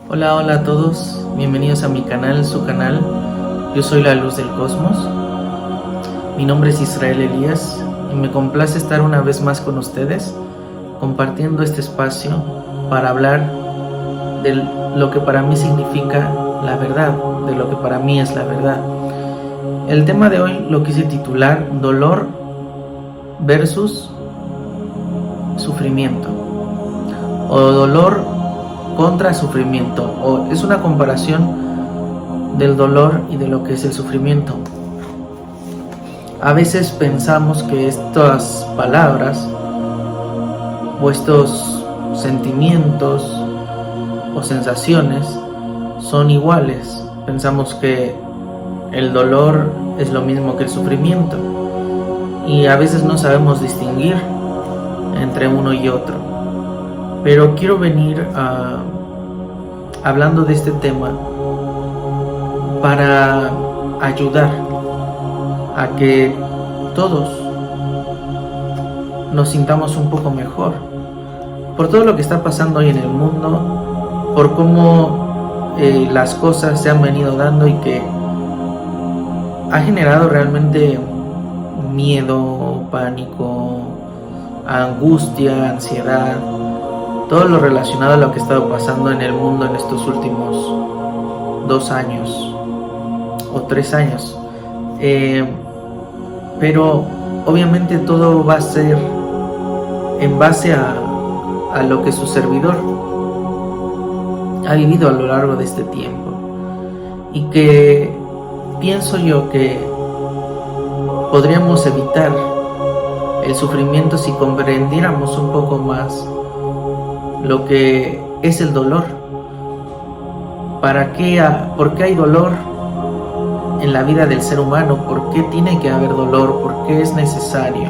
Hola, hola a todos, bienvenidos a mi canal, su canal. Yo soy la luz del cosmos. Mi nombre es Israel Elías y me complace estar una vez más con ustedes, compartiendo este espacio para hablar de lo que para mí significa la verdad, de lo que para mí es la verdad. El tema de hoy lo quise titular Dolor versus sufrimiento, o dolor contra sufrimiento, o es una comparación del dolor y de lo que es el sufrimiento. A veces pensamos que estas palabras o estos sentimientos o sensaciones son iguales. Pensamos que el dolor es lo mismo que el sufrimiento y a veces no sabemos distinguir entre uno y otro. Pero quiero venir hablando de este tema para ayudar a que todos nos sintamos un poco mejor por todo lo que está pasando hoy en el mundo, por cómo las cosas se han venido dando y que ha generado realmente miedo, pánico, angustia, ansiedad, todo lo relacionado a lo que ha estado pasando en el mundo en estos últimos 2 años o 3 años. Pero obviamente todo va a ser en base a lo que su servidor ha vivido a lo largo de este tiempo, y que pienso yo que podríamos evitar el sufrimiento si comprendiéramos un poco más lo que es el dolor. ¿Por qué hay dolor en la vida del ser humano? ¿Por qué tiene que haber dolor? ¿Por qué es necesario?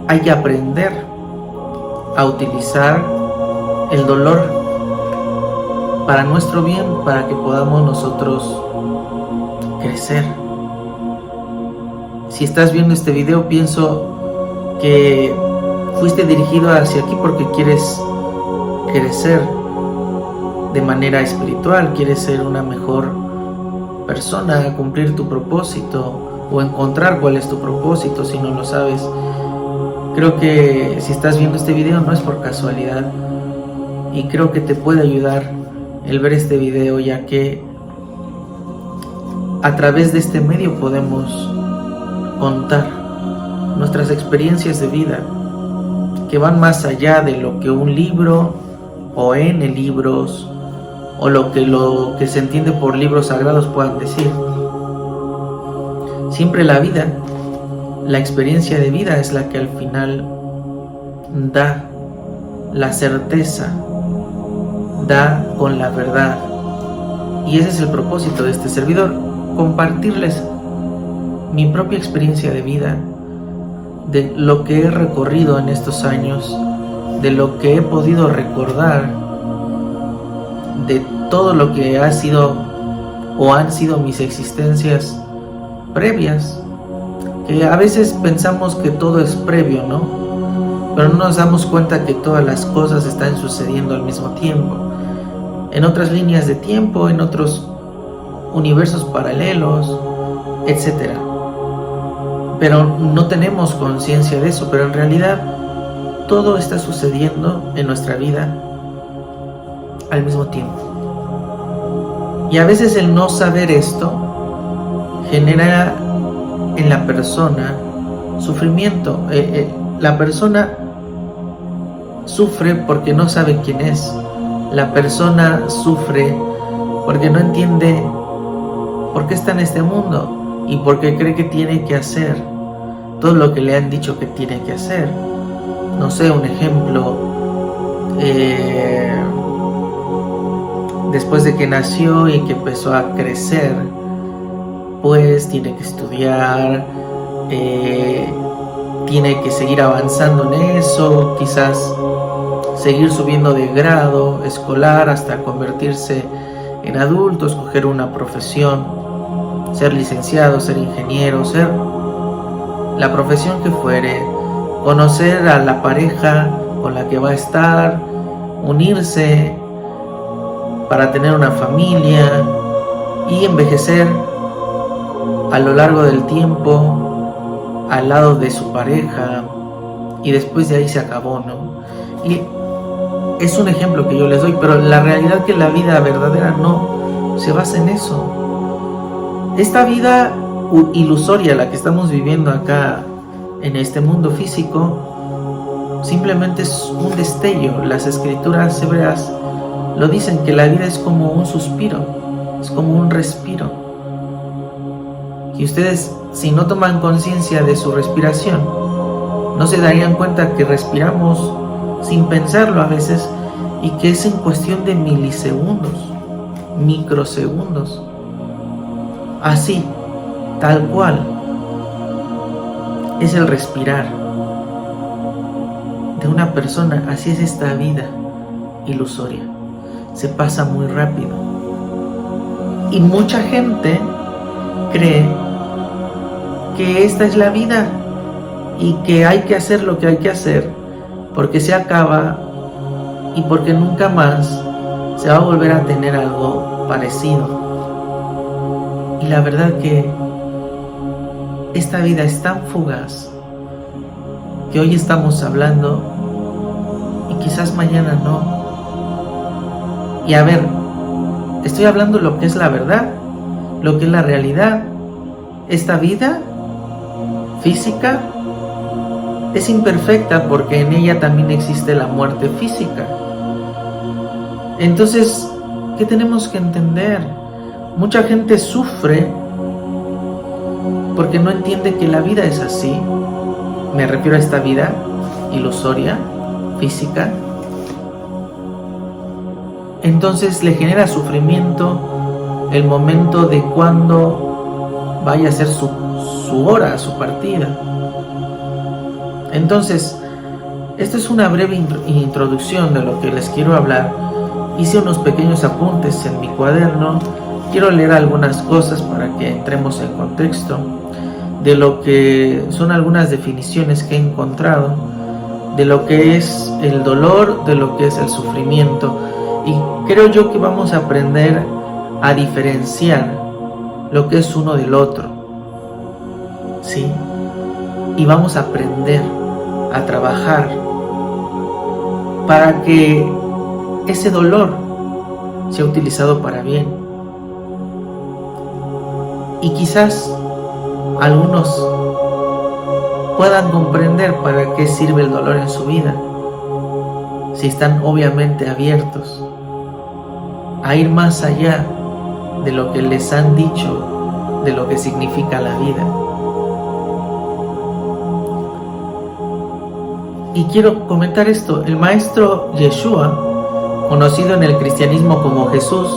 Hay que aprender a utilizar el dolor para nuestro bien, para que podamos nosotros crecer. Si estás viendo este video, pienso que fuiste dirigido hacia aquí porque quieres crecer de manera espiritual, quieres ser una mejor persona, cumplir tu propósito o encontrar cuál es tu propósito si no lo sabes. Creo que si estás viendo este video no es por casualidad, y creo que te puede ayudar el ver este video, ya que a través de este medio podemos contar nuestras experiencias de vida que van más allá de lo que un libro o N libros o lo que se entiende por libros sagrados puedan decir. Siempre la vida, la experiencia de vida es la que al final da la certeza, da con la verdad. Y ese es el propósito de este servidor, compartirles mi propia experiencia de vida, de lo que he recorrido en estos años, de lo que he podido recordar, de todo lo que ha sido o han sido mis existencias previas, que a veces pensamos que todo es previo, ¿no? Pero no nos damos cuenta que todas las cosas están sucediendo al mismo tiempo, en otras líneas de tiempo, en otros universos paralelos, etcétera. Pero no tenemos conciencia de eso, pero en realidad todo está sucediendo en nuestra vida al mismo tiempo. Y a veces el no saber esto genera en la persona sufrimiento. La persona sufre porque no sabe quién es. La persona sufre porque no entiende por qué está en este mundo y porque cree que tiene que hacer todo lo que le han dicho que tiene que hacer. No sé, un ejemplo, después de que nació y que empezó a crecer, pues tiene que estudiar, tiene que seguir avanzando en eso, quizás seguir subiendo de grado escolar hasta convertirse en adulto, escoger una profesión, ser licenciado, ser ingeniero, ser la profesión que fuere, conocer a la pareja con la que va a estar, unirse, para tener una familia y envejecer a lo largo del tiempo al lado de su pareja, y después de ahí se acabó, ¿no? Y es un ejemplo que yo les doy, pero la realidad es que la vida verdadera no se basa en eso. Esta vida ilusoria, la que estamos viviendo acá en este mundo físico, simplemente es un destello. Las escrituras hebreas lo dicen, que la vida es como un suspiro, es como un respiro. Y ustedes, si no toman conciencia de su respiración, no se darían cuenta que respiramos sin pensarlo a veces, y que es en cuestión de milisegundos, microsegundos. Así, tal cual, es el respirar de una persona. Así es esta vida ilusoria, se pasa muy rápido. Y mucha gente cree que esta es la vida y que hay que hacer lo que hay que hacer, porque se acaba y porque nunca más se va a volver a tener algo parecido. Y la verdad que esta vida es tan fugaz que hoy estamos hablando y quizás mañana no. Y a ver, estoy hablando lo que es la verdad, lo que es la realidad. Esta vida física es imperfecta porque en ella también existe la muerte física. Entonces, ¿qué tenemos que entender? Mucha gente sufre porque no entiende que la vida es así. Me refiero a esta vida ilusoria, física. Entonces le genera sufrimiento el momento de cuando vaya a ser su hora, su partida. Entonces, esta es una breve introducción de lo que les quiero hablar. Hice unos pequeños apuntes en mi cuaderno. Quiero leer algunas cosas para que entremos en contexto de lo que son algunas definiciones que he encontrado, de lo que es el dolor, de lo que es el sufrimiento. Y creo yo que vamos a aprender a diferenciar lo que es uno del otro, ¿sí? Y vamos a aprender a trabajar para que ese dolor sea utilizado para bien. Y quizás algunos puedan comprender para qué sirve el dolor en su vida, si están obviamente abiertos a ir más allá de lo que les han dicho de lo que significa la vida. Y quiero comentar esto. El maestro Yeshua, conocido en el cristianismo como Jesús,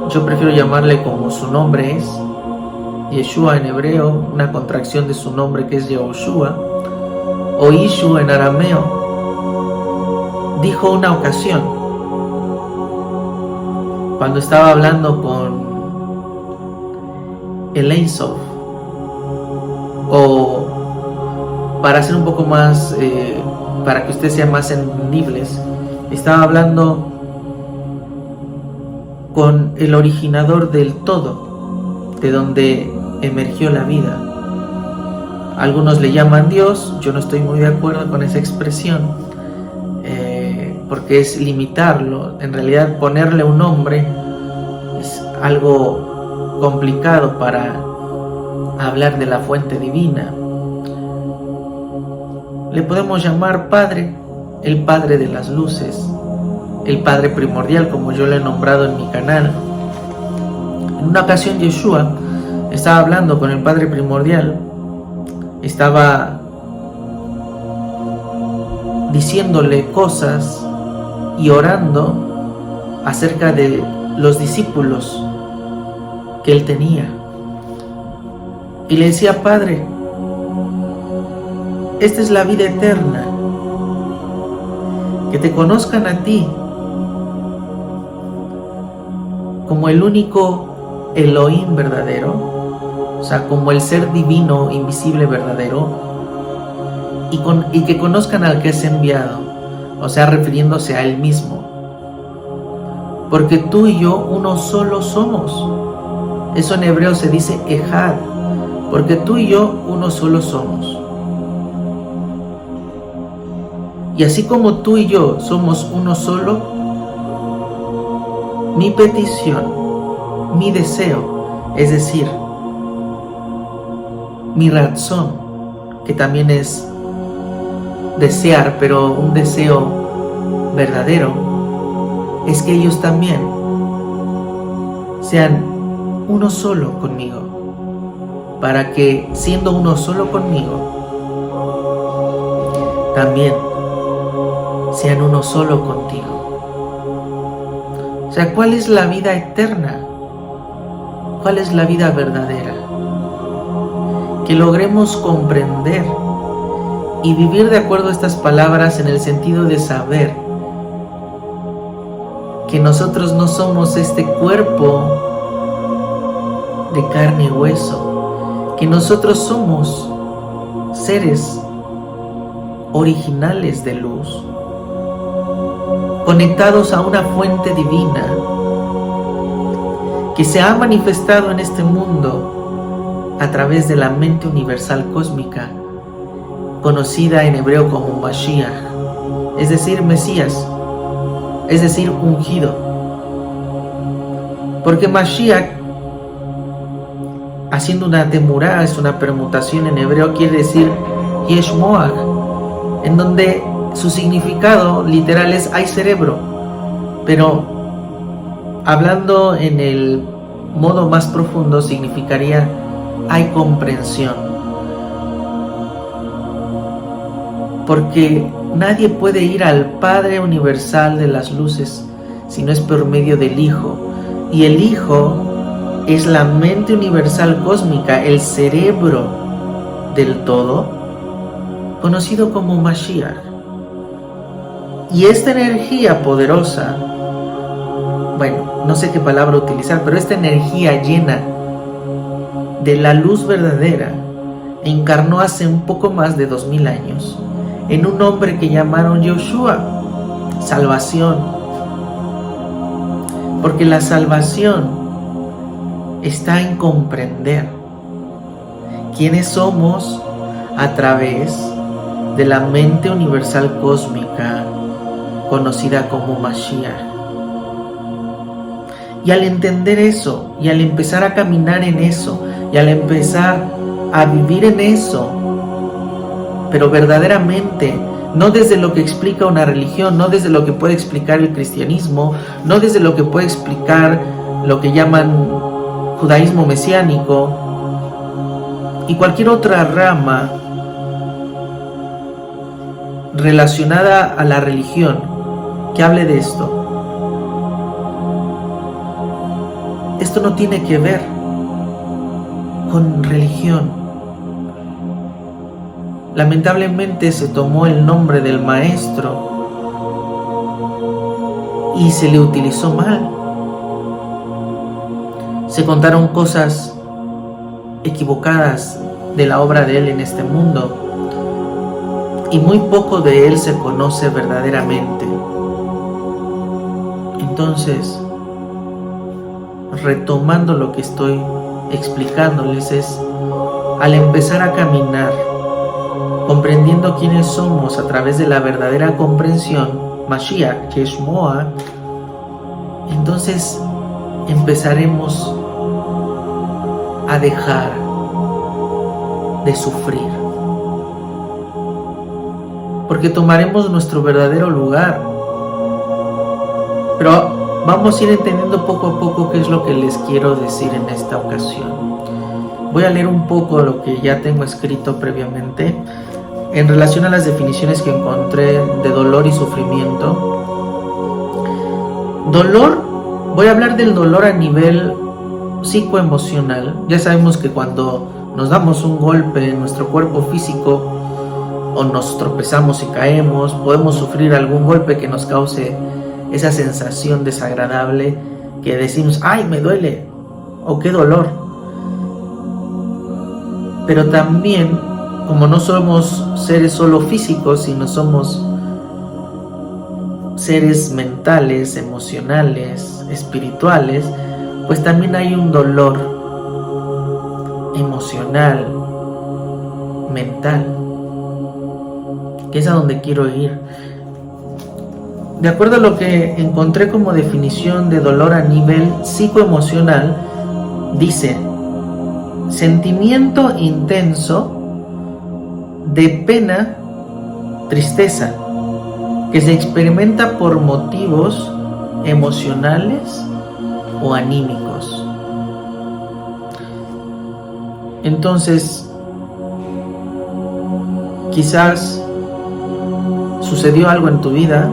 yo prefiero llamarle como su nombre es, Yeshua en hebreo, una contracción de su nombre que es Yehoshua, o Ishu en arameo, dijo una ocasión, cuando estaba hablando con el Ein Sof, o para hacer un poco más, para que ustedes sean más entendibles, estaba hablando con el originador del todo, de donde emergió la vida. Algunos le llaman Dios, yo no estoy muy de acuerdo con esa expresión, porque es limitarlo. En realidad ponerle un nombre es algo complicado para hablar de la fuente divina. Le podemos llamar Padre, el Padre de las luces, el Padre primordial, como yo lo he nombrado en mi canal. En una ocasión Yeshua estaba hablando con el Padre primordial, estaba diciéndole cosas y orando acerca de los discípulos que él tenía. Y le decía: Padre, esta es la vida eterna, que te conozcan a ti como el único Elohim verdadero, o sea, como el ser divino, invisible, verdadero, y que conozcan al que es enviado, o sea, refiriéndose a él mismo. porque tú y yo uno solo somos. Eso en hebreo se dice ejad, porque tú y yo uno solo somos. Y así como tú y yo somos uno solo, mi petición, mi deseo, es decir, mi razón, que también es desear, pero un deseo verdadero, es que ellos también sean uno solo conmigo, para que siendo uno solo conmigo, también sean uno solo contigo. O sea, ¿cuál es la vida eterna? ¿Cuál es la vida verdadera? Que logremos comprender y vivir de acuerdo a estas palabras en el sentido de saber que nosotros no somos este cuerpo de carne y hueso, que nosotros somos seres originales de luz, conectados a una fuente divina que se ha manifestado en este mundo a través de la mente universal cósmica, conocida en hebreo como Mashiach, es decir, Mesías, es decir, ungido. Porque Mashiach, haciendo una temurá, es una permutación en hebreo, quiere decir Yesh Moach, en donde su significado literal es hay cerebro, pero hablando en el modo más profundo significaría hay comprensión. Porque nadie puede ir al Padre universal de las luces si no es por medio del Hijo, y el Hijo es la mente universal cósmica, el cerebro del todo, conocido como Mashiach. Y esta energía poderosa, bueno, no sé qué palabra utilizar, pero esta energía llena de la luz verdadera encarnó hace un poco más de 2000 años en un hombre que llamaron Yoshua, salvación. Porque la salvación está en comprender quiénes somos a través de la mente universal cósmica conocida como Mashiach. Y al entender eso, y al empezar a caminar en eso, y al empezar a vivir en eso, pero verdaderamente, no desde lo que explica una religión, no desde lo que puede explicar el cristianismo, no desde lo que puede explicar lo que llaman judaísmo mesiánico y cualquier otra rama relacionada a la religión que hable de esto. Esto no tiene que ver con religión. Lamentablemente se tomó el nombre del maestro y se le utilizó mal. Se contaron cosas equivocadas de la obra de él en este mundo y muy poco de él se conoce verdaderamente. Entonces, retomando lo que estoy explicándoles, es al empezar a caminar comprendiendo quiénes somos a través de la verdadera comprensión, Mashiach, Yesh Moach, entonces empezaremos a dejar de sufrir, porque tomaremos nuestro verdadero lugar. Pero vamos a ir entendiendo poco a poco qué es lo que les quiero decir en esta ocasión. Voy a leer un poco lo que ya tengo escrito previamente en relación a las definiciones que encontré de dolor y sufrimiento. Dolor, voy a hablar del dolor a nivel psicoemocional. Ya sabemos que cuando nos damos un golpe en nuestro cuerpo físico o nos tropezamos y caemos, podemos sufrir algún golpe que nos cause esa sensación desagradable que decimos, ¡ay, me duele! O ¡qué dolor! Pero también, como no somos seres solo físicos, sino somos seres mentales, emocionales, espirituales, pues también hay un dolor emocional, mental, que es a donde quiero ir. De acuerdo a lo que encontré como definición de dolor a nivel psicoemocional, dice: sentimiento intenso de pena, tristeza, que se experimenta por motivos emocionales o anímicos. Entonces, quizás sucedió algo en tu vida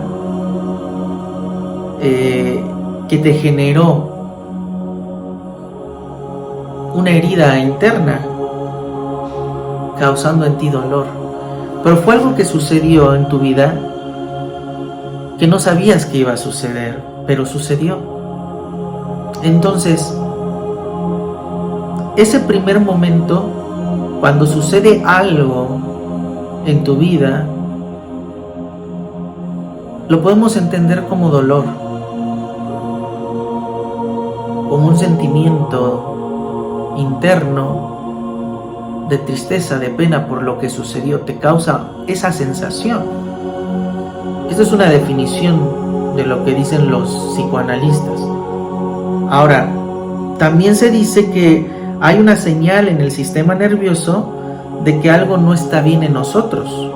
que te generó una herida interna, causando en ti dolor. Pero fue algo que sucedió en tu vida que no sabías que iba a suceder, pero sucedió. Entonces, ese primer momento, cuando sucede algo en tu vida, lo podemos entender como dolor, como un sentimiento interno de tristeza, de pena por lo que sucedió. Te causa esa sensación. Esta es una definición de lo que dicen los psicoanalistas. Ahora, también se dice que hay una señal en el sistema nervioso de que algo no está bien en nosotros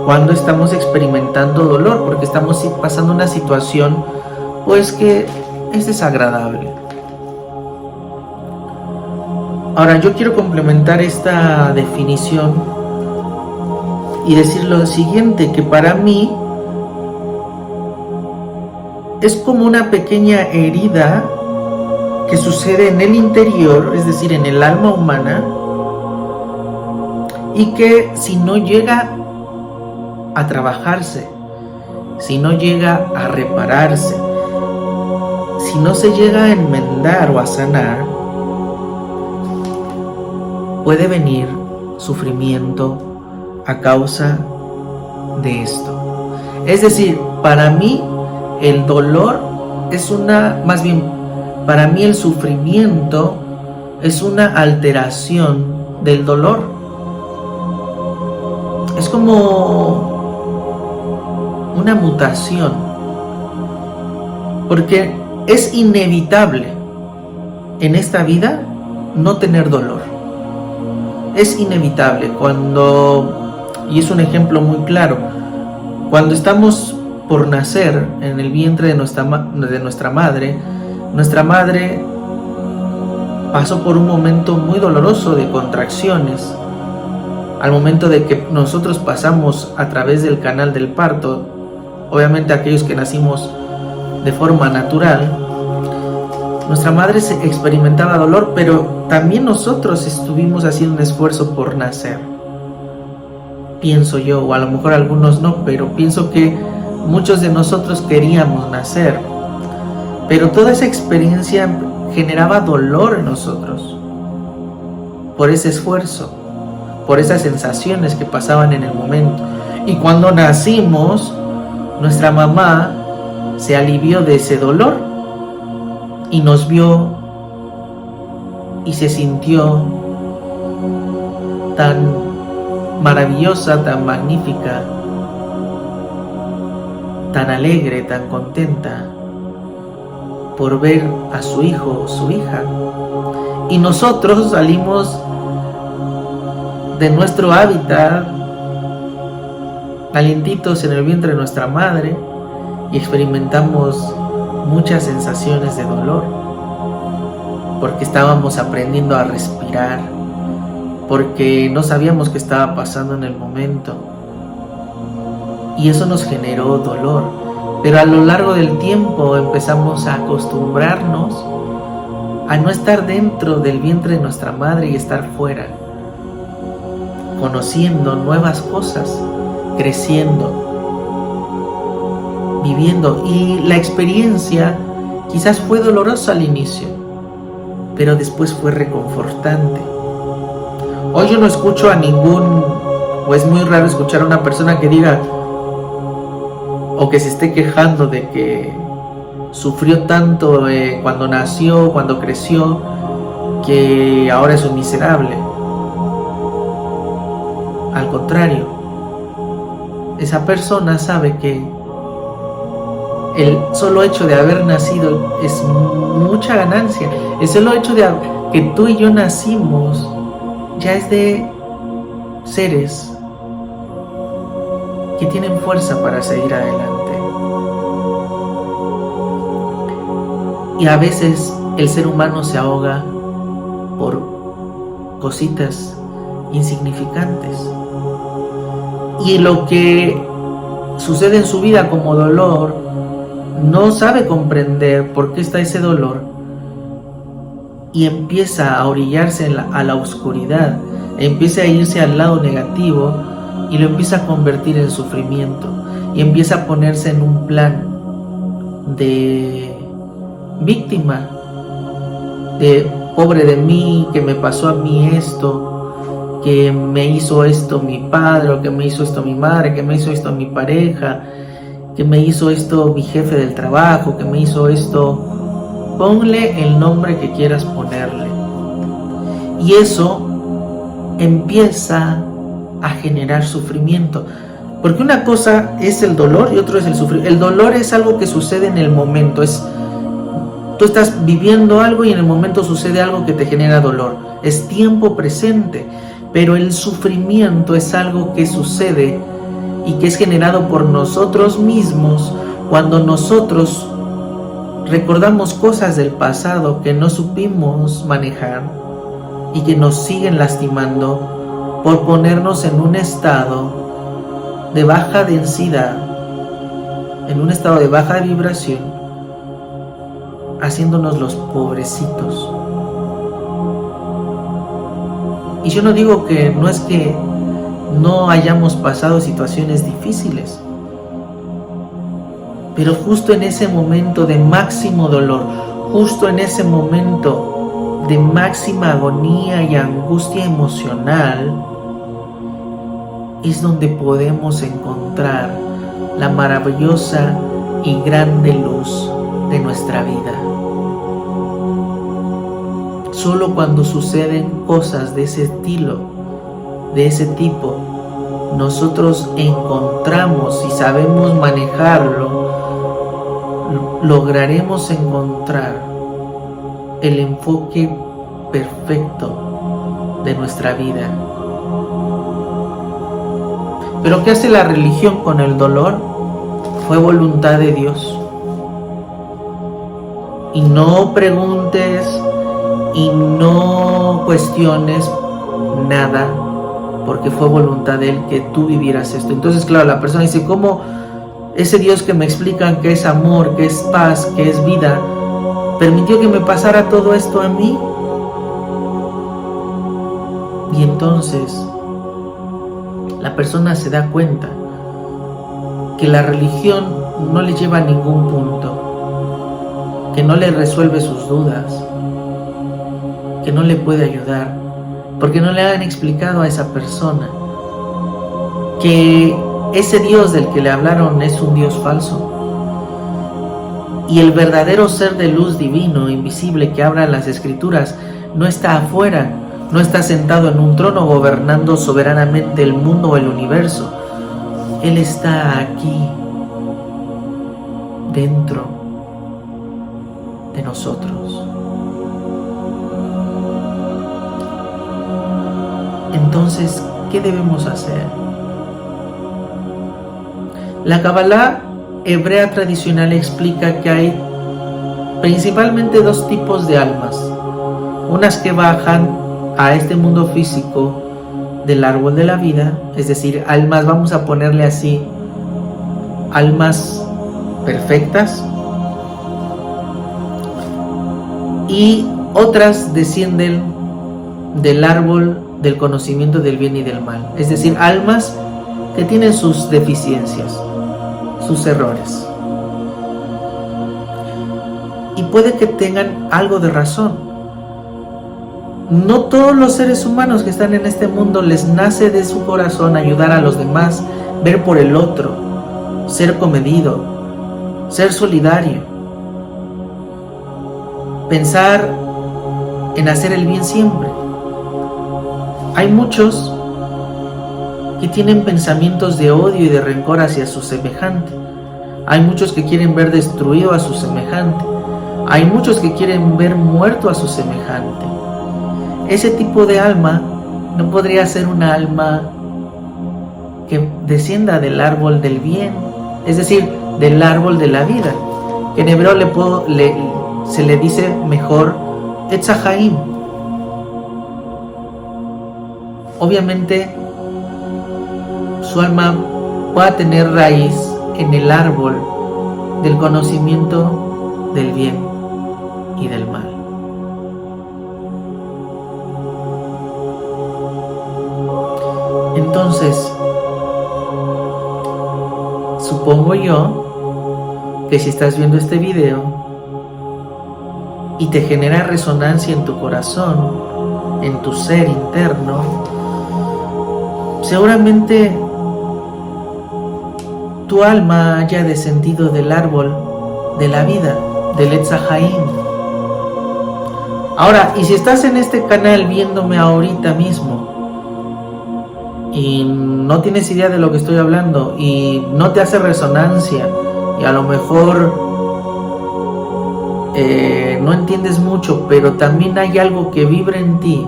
cuando estamos experimentando dolor, porque estamos pasando una situación pues que es desagradable. Ahora, yo quiero complementar esta definición y decir lo siguiente, que para mí es como una pequeña herida que sucede en el interior, es decir, en el alma humana, y que si no llega a trabajarse, si no llega a repararse, si no se llega a enmendar o a sanar, puede venir sufrimiento a causa de esto. Es decir, para mí el dolor es para mí el sufrimiento es una alteración del dolor. Es como una mutación, porque es inevitable en esta vida no tener dolor. Es inevitable y es un ejemplo muy claro, cuando estamos por nacer en el vientre de nuestra madre pasó por un momento muy doloroso de contracciones. Al momento de que nosotros pasamos a través del canal del parto, obviamente aquellos que nacimos de forma natural, nuestra madre experimentaba dolor, pero también nosotros estuvimos haciendo un esfuerzo por nacer. Pienso yo, o a lo mejor algunos no, pero pienso que muchos de nosotros queríamos nacer, pero toda esa experiencia generaba dolor en nosotros por ese esfuerzo, por esas sensaciones que pasaban en el momento. Y cuando nacimos, nuestra mamá se alivió de ese dolor y nos vio y se sintió tan maravillosa, tan magnífica, tan alegre, tan contenta por ver a su hijo o su hija. Y nosotros salimos de nuestro hábitat calientitos en el vientre de nuestra madre y experimentamos muchas sensaciones de dolor, porque estábamos aprendiendo a respirar, porque no sabíamos qué estaba pasando en el momento, y eso nos generó dolor. Pero a lo largo del tiempo empezamos a acostumbrarnos a no estar dentro del vientre de nuestra madre y estar fuera, conociendo nuevas cosas, creciendo, viviendo. Y la experiencia quizás fue dolorosa al inicio, pero después fue reconfortante. Hoy yo no escucho a o es muy raro escuchar a una persona que diga: o que se esté quejando de que sufrió tanto cuando nació, cuando creció, que ahora es un miserable. Al contrario, esa persona sabe que el solo hecho de haber nacido es mucha ganancia. El solo hecho de que tú y yo nacimos ya es de seres que tienen fuerza para seguir adelante. Y a veces el ser humano se ahoga por cositas insignificantes. Y lo que sucede en su vida como dolor, no sabe comprender por qué está ese dolor y empieza a orillarse a la oscuridad, empieza a irse al lado negativo y lo empieza a convertir en sufrimiento y empieza a ponerse en un plan de víctima, de pobre de mí, que me pasó a mí esto, que me hizo esto mi padre, o que me hizo esto mi madre, que me hizo esto mi pareja, que me hizo esto mi jefe del trabajo, que me hizo esto. Ponle el nombre que quieras ponerle. Y eso empieza a generar sufrimiento. Porque una cosa es el dolor y otro es el sufrimiento. El dolor es algo que sucede en el momento. Tú estás viviendo algo y en el momento sucede algo que te genera dolor. Es tiempo presente. Pero el sufrimiento es algo que sucede y que es generado por nosotros mismos cuando nosotros recordamos cosas del pasado que no supimos manejar y que nos siguen lastimando por ponernos en un estado de baja densidad, en un estado de baja vibración, haciéndonos los pobrecitos. Y yo no digo que no es que no hayamos pasado situaciones difíciles, pero justo en ese momento de máximo dolor, justo en ese momento de máxima agonía y angustia emocional, es donde podemos encontrar la maravillosa y grande luz de nuestra vida. Solo cuando suceden cosas de ese estilo, de ese tipo, nosotros encontramos y sabemos manejarlo, lograremos encontrar el enfoque perfecto de nuestra vida. Pero ¿qué hace la religión con el dolor? Fue voluntad de Dios. Y no preguntes y no cuestiones nada, porque fue voluntad de Él que tú vivieras esto. Entonces, claro, la persona dice, ¿cómo ese Dios que me explican que es amor, que es paz, que es vida, permitió que me pasara todo esto a mí? Y entonces la persona se da cuenta que la religión no le lleva a ningún punto, que no le resuelve sus dudas, que no le puede ayudar, porque no le han explicado a esa persona que ese Dios del que le hablaron es un Dios falso. Y el verdadero ser de luz divino, invisible, que habla las Escrituras, no está afuera, no está sentado en un trono gobernando soberanamente el mundo o el universo. Él está aquí, dentro de nosotros. Entonces, ¿qué debemos hacer? La Kabbalah hebrea tradicional explica que hay principalmente dos tipos de almas. Unas que bajan a este mundo físico del árbol de la vida, es decir, almas, vamos a ponerle así, almas perfectas, y otras descienden del árbol del conocimiento del bien y del mal, es decir, almas que tienen sus deficiencias, sus errores, y puede que tengan algo de razón. No todos los seres humanos que están en este mundo les nace de su corazón ayudar a los demás, ver por el otro, ser comedido, ser solidario, pensar en hacer el bien siempre. Hay muchos que tienen pensamientos de odio y de rencor hacia su semejante. Hay muchos que quieren ver destruido a su semejante. Hay muchos que quieren ver muerto a su semejante. Ese tipo de alma no podría ser una alma que descienda del árbol del bien, es decir, del árbol de la vida, que en hebreo se le dice mejor Etz HaChaim. Obviamente su alma pueda tener raíz en el árbol del conocimiento del bien y del mal. Entonces, supongo yo que si estás viendo este video y te genera resonancia en tu corazón, en tu ser interno, seguramente tu alma haya descendido del árbol de la vida, del Etz HaChaim. Ahora, y si estás en este canal viéndome ahorita mismo y no tienes idea de lo que estoy hablando y no te hace resonancia y a lo mejor no entiendes mucho, pero también hay algo que vibra en ti,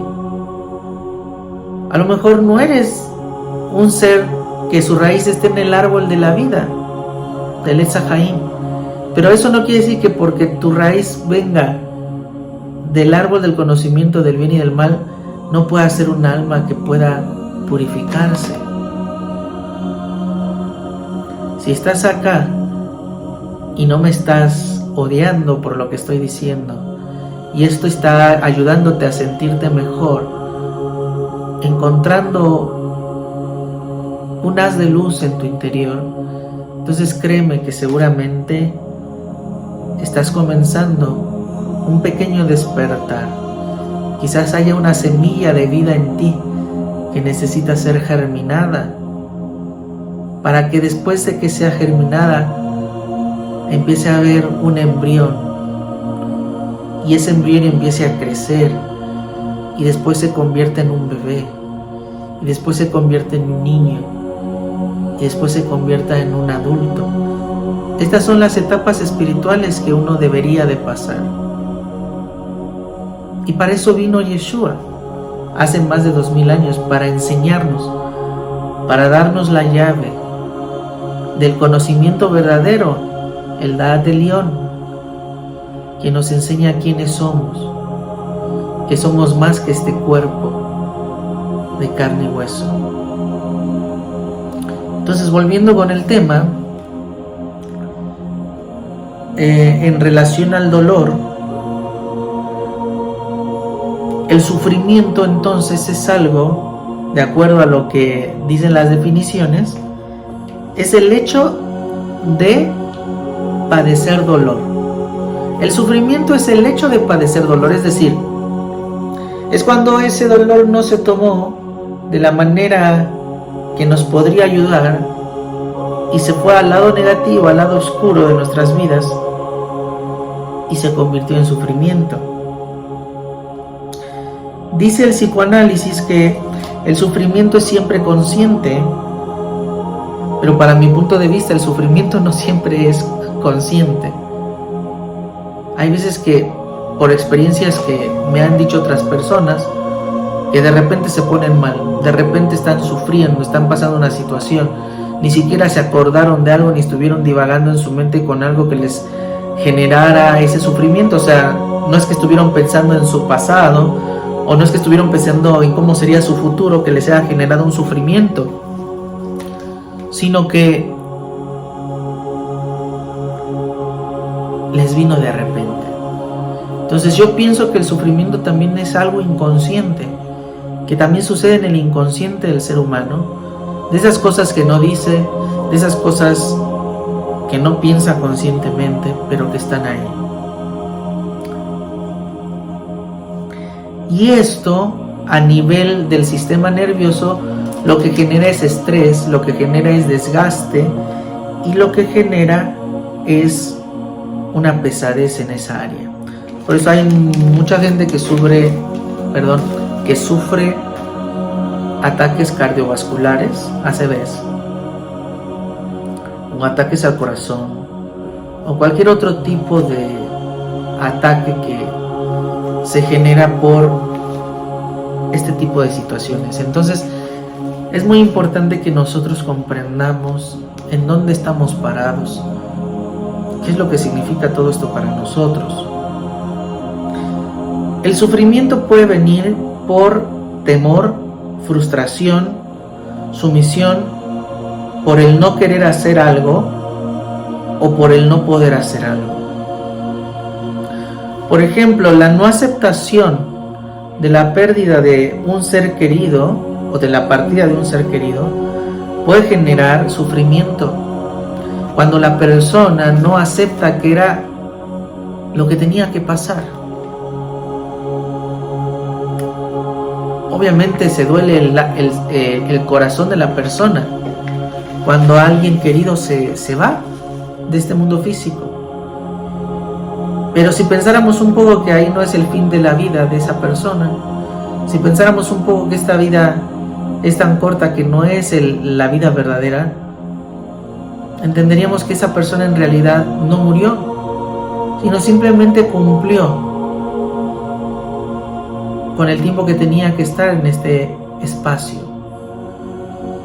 a lo mejor no eres un ser que su raíz esté en el árbol de la vida, del Etz HaChaim, pero eso no quiere decir que porque tu raíz venga del árbol del conocimiento del bien y del mal, no pueda ser un alma que pueda purificarse. Si estás acá y no me estás odiando por lo que estoy diciendo, y esto está ayudándote a sentirte mejor, encontrando un haz de luz en tu interior, entonces créeme que seguramente estás comenzando un pequeño despertar. Quizás haya una semilla de vida en ti que necesita ser germinada, para que después de que sea germinada empiece a haber un embrión, y ese embrión empiece a crecer, y después se convierte en un bebé, y después se convierte en un niño, y después se convierta en un adulto. Estas son las etapas espirituales que uno debería de pasar. Y para eso vino Yeshua hace más de 2000 años, para enseñarnos, para darnos la llave del conocimiento verdadero, el Da'at Elyon, que nos enseña quiénes somos, que somos más que este cuerpo de carne y hueso. Entonces, volviendo con el tema, en relación al dolor, el sufrimiento entonces es algo, de acuerdo a lo que dicen las definiciones, es el hecho de padecer dolor. El sufrimiento es el hecho de padecer dolor, es decir, es cuando ese dolor no se tomó de la manera que nos podría ayudar y se fue al lado negativo, al lado oscuro de nuestras vidas y se convirtió en sufrimiento. Dice el psicoanálisis que el sufrimiento es siempre consciente, pero para mi punto de vista el sufrimiento no siempre es consciente. Hay veces que, por experiencias que me han dicho otras personas, que de repente se ponen mal, de repente están sufriendo, están pasando una situación, ni siquiera se acordaron de algo, ni estuvieron divagando en su mente con algo que les generara ese sufrimiento. O sea, no es que estuvieron pensando en su pasado, o no es que estuvieron pensando en cómo sería su futuro que les haya generado un sufrimiento, sino que les vino de repente. Entonces yo pienso que el sufrimiento también es algo inconsciente, que también sucede en el inconsciente del ser humano, de esas cosas que no dice, de esas cosas que no piensa conscientemente, pero que están ahí. Y esto, a nivel del sistema nervioso, lo que genera es estrés, lo que genera es desgaste, y lo que genera es una pesadez en esa área. Por eso hay mucha gente que sufre ataques cardiovasculares, ACVs, o ataques al corazón, o cualquier otro tipo de ataque que se genera por este tipo de situaciones. Entonces, es muy importante que nosotros comprendamos en dónde estamos parados, qué es lo que significa todo esto para nosotros. El sufrimiento puede venir por temor, frustración, sumisión, por el no querer hacer algo o por el no poder hacer algo. Por ejemplo, la no aceptación de la pérdida de un ser querido o de la partida de un ser querido puede generar sufrimiento. Cuando la persona no acepta que era lo que tenía que pasar. Obviamente se duele el corazón de la persona cuando alguien querido se va de este mundo físico. Pero si pensáramos un poco que ahí no es el fin de la vida de esa persona, si pensáramos un poco que esta vida es tan corta que no es la vida verdadera, entenderíamos que esa persona en realidad no murió, sino simplemente cumplió con el tiempo que tenía que estar en este espacio.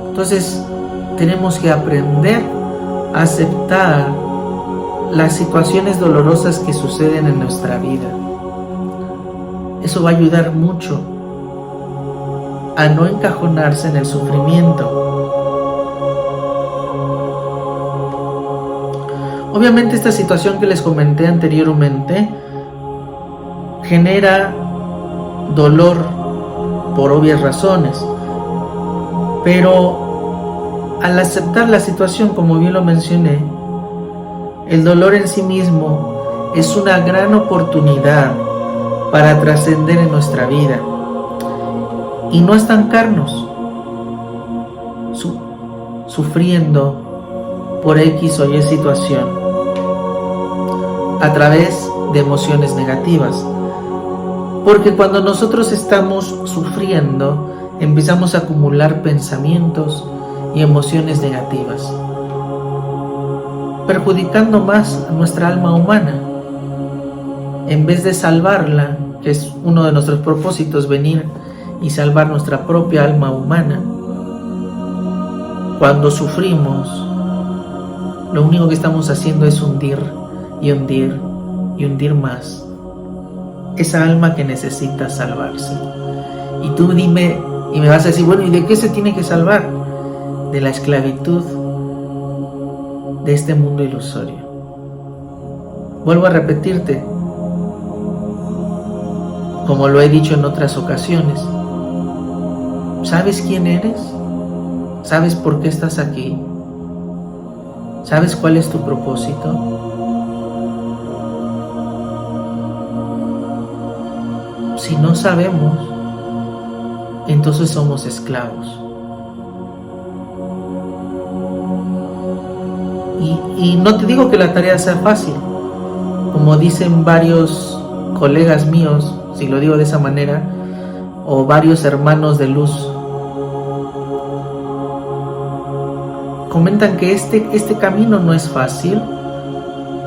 Entonces tenemos que aprender a aceptar las situaciones dolorosas que suceden en nuestra vida. Eso va a ayudar mucho a no encajonarse en el sufrimiento. Obviamente esta situación que les comenté anteriormente genera dolor por obvias razones, pero al aceptar la situación, como bien lo mencioné, el dolor en sí mismo es una gran oportunidad para trascender en nuestra vida y no estancarnos sufriendo por X o Y situación a través de emociones negativas. Porque cuando nosotros estamos sufriendo, empezamos a acumular pensamientos y emociones negativas, perjudicando más a nuestra alma humana. En vez de salvarla, que es uno de nuestros propósitos, venir y salvar nuestra propia alma humana, cuando sufrimos, lo único que estamos haciendo es hundir y hundir y hundir más esa alma que necesita salvarse. Y tú dime, y me vas a decir, bueno, ¿y de qué se tiene que salvar? De la esclavitud de este mundo ilusorio. Vuelvo a repetirte, como lo he dicho en otras ocasiones, ¿sabes quién eres? ¿Sabes por qué estás aquí? ¿Sabes cuál es tu propósito? Si no sabemos, entonces somos esclavos. Y no te digo que la tarea sea fácil, como dicen varios colegas míos, si lo digo de esa manera, o varios hermanos de luz, comentan que este camino no es fácil,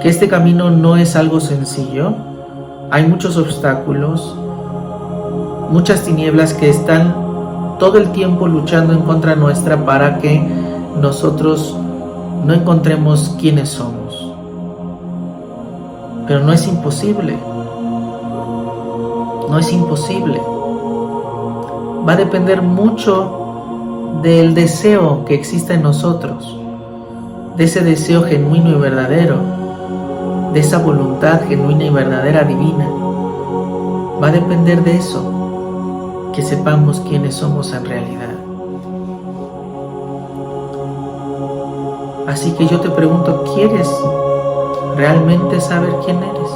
que este camino no es algo sencillo. Hay muchos obstáculos, muchas tinieblas que están todo el tiempo luchando en contra nuestra para que nosotros no encontremos quiénes somos. Pero no es imposible. No es imposible. Va a depender mucho del deseo que exista en nosotros, de ese deseo genuino y verdadero, de esa voluntad genuina y verdadera divina. Va a depender de eso, que sepamos quiénes somos en realidad. Así que yo te pregunto, ¿quieres realmente saber quién eres?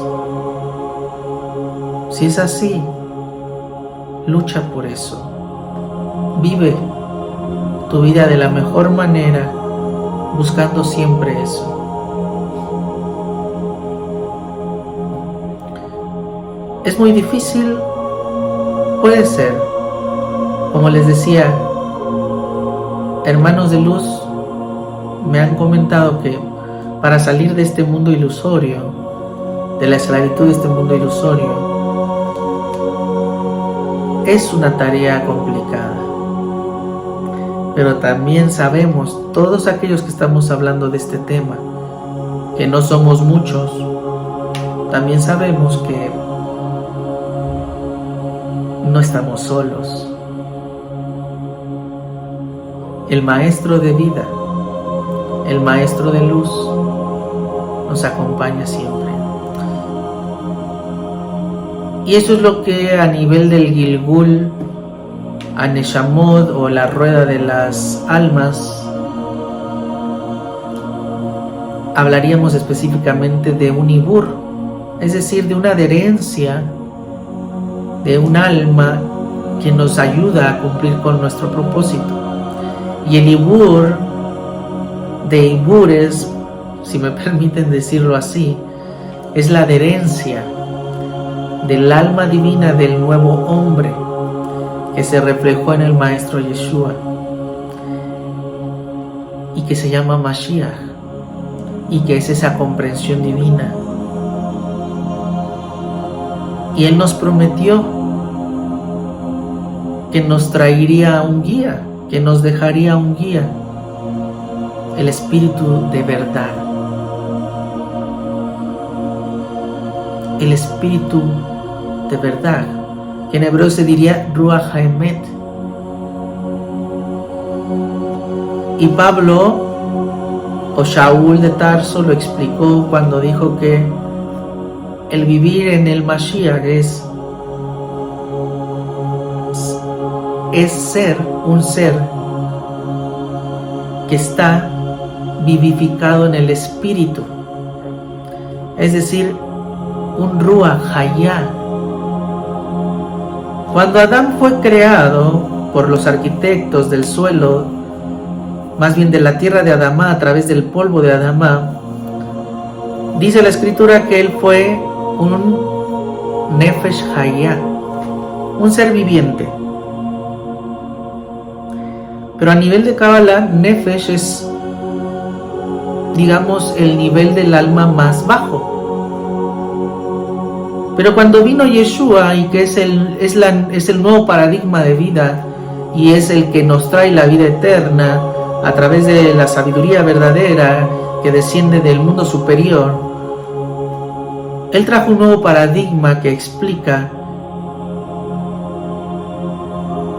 Si es así, lucha por eso. Vive tu vida de la mejor manera buscando siempre eso. ¿Es muy difícil? Puede ser. Como les decía, hermanos de luz me han comentado que para salir de este mundo ilusorio, de la esclavitud de este mundo ilusorio, es una tarea complicada. Pero también sabemos, todos aquellos que estamos hablando de este tema, que no somos muchos, también sabemos que no estamos solos. El maestro de vida, el maestro de luz, nos acompaña siempre. Y eso es lo que a nivel del Gilgul, Aneshamot o la rueda de las almas, hablaríamos específicamente de un ibur, es decir, de una adherencia de un alma que nos ayuda a cumplir con nuestro propósito. Y el ibur de ibures, si me permiten decirlo así, es la adherencia del alma divina del nuevo hombre que se reflejó en el Maestro Yeshua y que se llama Mashiach, y que es esa comprensión divina. Y Él nos prometió que nos traería un guía, que nos dejaría un guía, el Espíritu de verdad, el Espíritu de verdad, que en hebreo se diría Ruach HaEmet. Y Pablo o Shaul de Tarso lo explicó cuando dijo que el vivir en el Mashiach es ser un ser que está vivificado en el Espíritu, es decir, un Ruach Hayah. Cuando Adán fue creado por los arquitectos del suelo, más bien de la tierra de Adamá, a través del polvo de Adamá, dice la Escritura que él fue un Nefesh Hayah, un ser viviente. Pero a nivel de Kabbalah, Nefesh es, digamos, el nivel del alma más bajo. Pero cuando vino Yeshua, y que es el nuevo paradigma de vida, y es el que nos trae la vida eterna a través de la sabiduría verdadera que desciende del mundo superior, Él trajo un nuevo paradigma que explica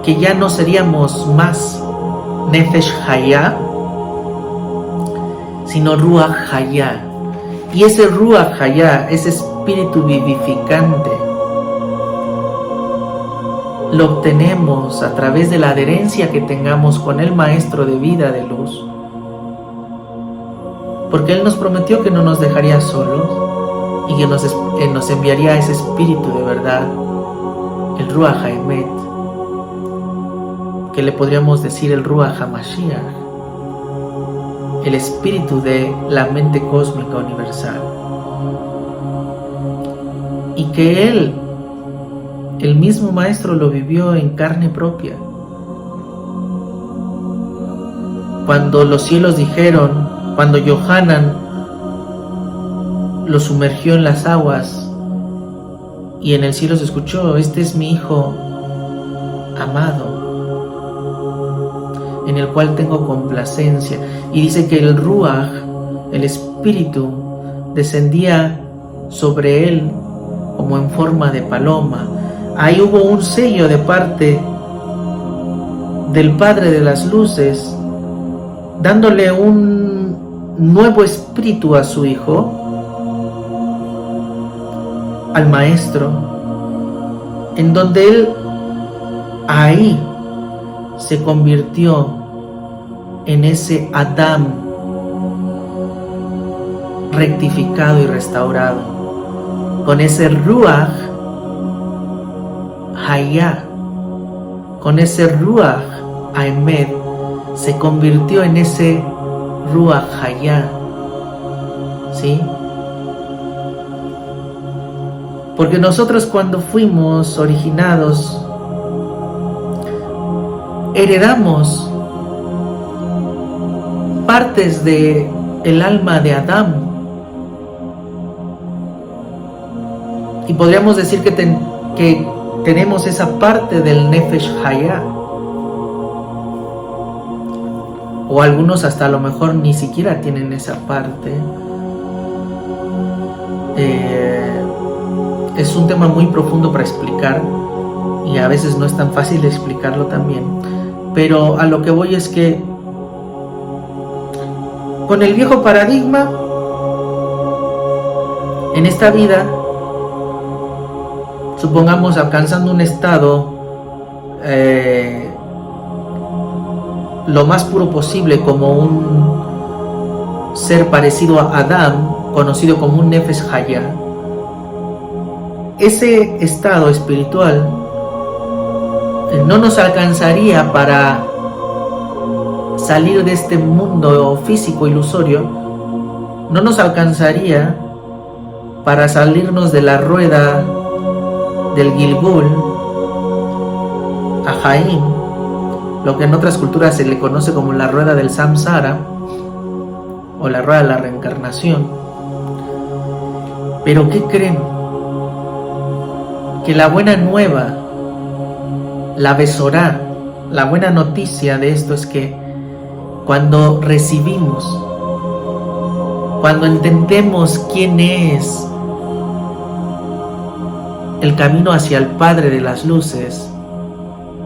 que ya no seríamos más Nefesh Hayah, sino Ruach Hayah. Y ese Ruach Hayah, ese espíritu vivificante, lo obtenemos a través de la adherencia que tengamos con el Maestro de vida de luz, porque Él nos prometió que no nos dejaría solos y que nos enviaría ese espíritu de verdad, el Ruach HaEmet, que le podríamos decir el Ruach HaMashiach, el espíritu de la mente cósmica universal, y que Él, el mismo Maestro, lo vivió en carne propia. Cuando los cielos dijeron, cuando Yohanan lo sumergió en las aguas y en el cielo se escuchó: este es mi Hijo amado, en el cual tengo complacencia. Y dice que el Ruach, el Espíritu, descendía sobre él como en forma de paloma. Ahí hubo un sello de parte del Padre de las Luces, dándole un nuevo espíritu a su Hijo, al Maestro, en donde Él ahí se convirtió en ese Adán rectificado y restaurado, con ese Ruach Hayah, con ese Ruach HaEmet, se convirtió en ese Ruach Hayah, ¿sí? Porque nosotros cuando fuimos originados, heredamos partes de el alma de Adán, y podríamos decir que tenemos esa parte del Nefesh Hayah, o algunos hasta a lo mejor ni siquiera tienen esa parte. Es un tema muy profundo para explicar y a veces no es tan fácil explicarlo también, pero a lo que voy es que con el viejo paradigma en esta vida, supongamos alcanzando un estado lo más puro posible como un ser parecido a Adán, conocido como un Nefesh Hayah, ese estado espiritual no nos alcanzaría para salir de este mundo físico ilusorio, no nos alcanzaría para salirnos de la rueda del Gilgul a Jaim, lo que en otras culturas se le conoce como la rueda del Samsara o la rueda de la reencarnación. Pero ¿qué creen? Que la buena nueva, la besorá, la buena noticia de esto es que cuando recibimos, cuando entendemos quién es el camino hacia el Padre de las Luces,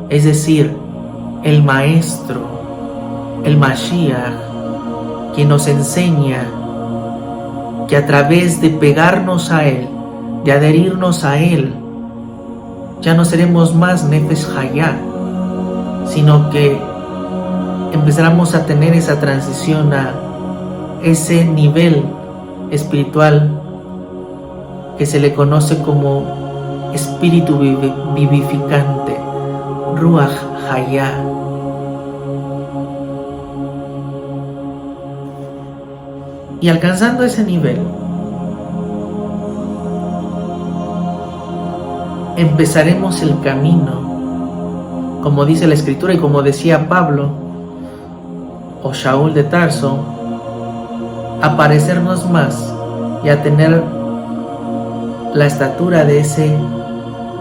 es decir, el Maestro, el Mashiach, que nos enseña que a través de pegarnos a Él, de adherirnos a Él, ya no seremos más Nefesh Hayah, sino que empezaremos a tener esa transición a ese nivel espiritual que se le conoce como espíritu vivificante, Ruach Hayah. Y alcanzando ese nivel, empezaremos el camino, como dice la Escritura y como decía Pablo o Shaul de Tarso, a parecernos más y a tener la estatura de ese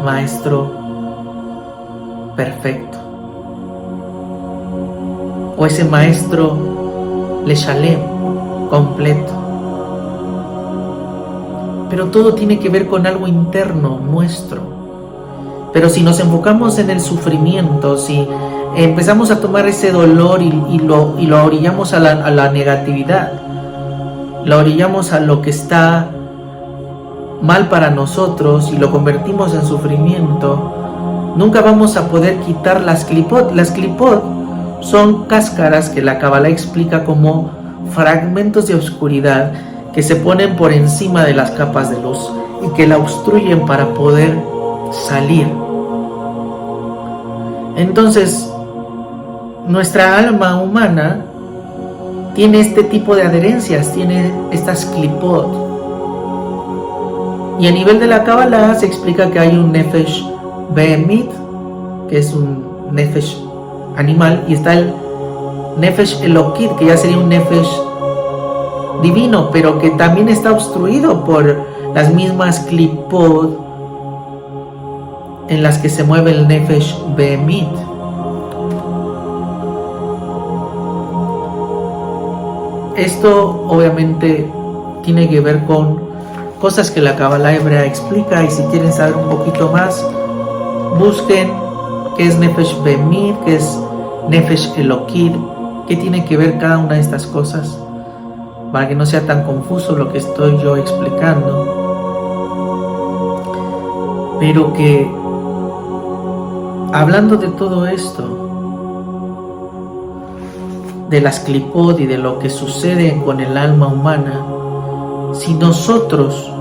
Maestro perfecto, o ese Maestro Leshalem completo. Pero todo tiene que ver con algo interno nuestro. Pero si nos enfocamos en el sufrimiento, si empezamos a tomar ese dolor y lo orillamos a la negatividad, lo orillamos a lo que está mal para nosotros y lo convertimos en sufrimiento, nunca vamos a poder quitar las klipot. Las klipot son cáscaras que la Kabbalah explica como fragmentos de oscuridad que se ponen por encima de las capas de luz y que la obstruyen para poder salir. Entonces, nuestra alma humana tiene este tipo de adherencias, tiene estas klipot. Y a nivel de la Kabbalah se explica que hay un Nefesh Behemit, que es un Nefesh animal, y está el Nefesh Elokit, que ya sería un Nefesh divino, pero que también está obstruido por las mismas klipot en las que se mueve el Nefesh Behemit. Esto obviamente tiene que ver con cosas que la Kabbalah hebrea explica, y si quieren saber un poquito más, busquen qué es Nefesh Behemit, qué es Nefesh Elokit, qué tiene que ver cada una de estas cosas, para que no sea tan confuso lo que estoy yo explicando, pero que hablando de todo esto, de las klipot y de lo que sucede con el alma humana, si nosotros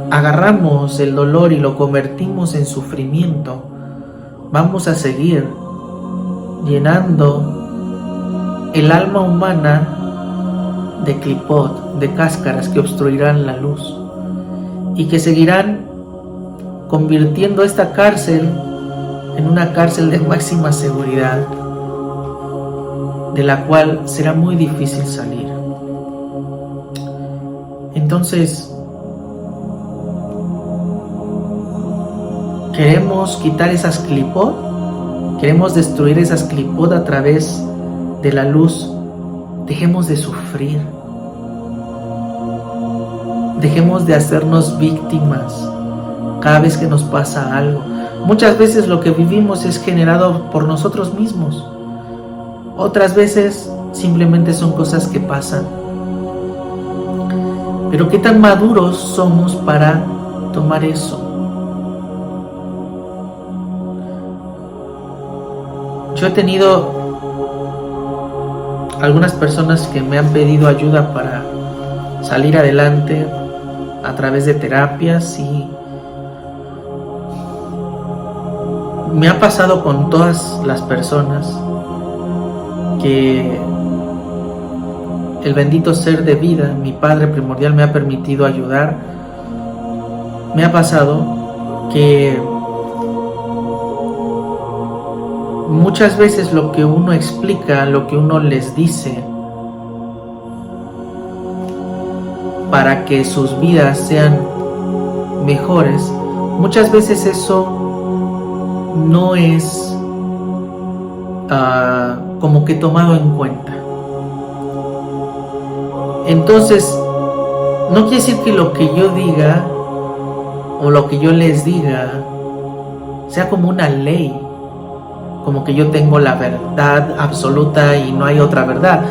agarramos el dolor y lo convertimos en sufrimiento, vamos a seguir llenando el alma humana de clipot, de cáscaras que obstruirán la luz y que seguirán convirtiendo esta cárcel en una cárcel de máxima seguridad, de la cual será muy difícil salir. Entonces, queremos quitar esas clipot, queremos destruir esas clipot a través de la luz. Dejemos de sufrir, dejemos de hacernos víctimas cada vez que nos pasa algo. Muchas veces lo que vivimos es generado por nosotros mismos, otras veces simplemente son cosas que pasan. Pero qué tan maduros somos para tomar eso. Yo he tenido algunas personas que me han pedido ayuda para salir adelante a través de terapias, y me ha pasado con todas las personas que el bendito ser de vida, mi Padre primordial, me ha permitido ayudar. Me ha pasado que muchas veces lo que uno explica, lo que uno les dice para que sus vidas sean mejores, muchas veces eso no es como que tomado en cuenta. Entonces, no quiere decir que lo que yo diga o lo que yo les diga sea como una ley, como que yo tengo la verdad absoluta y no hay otra verdad.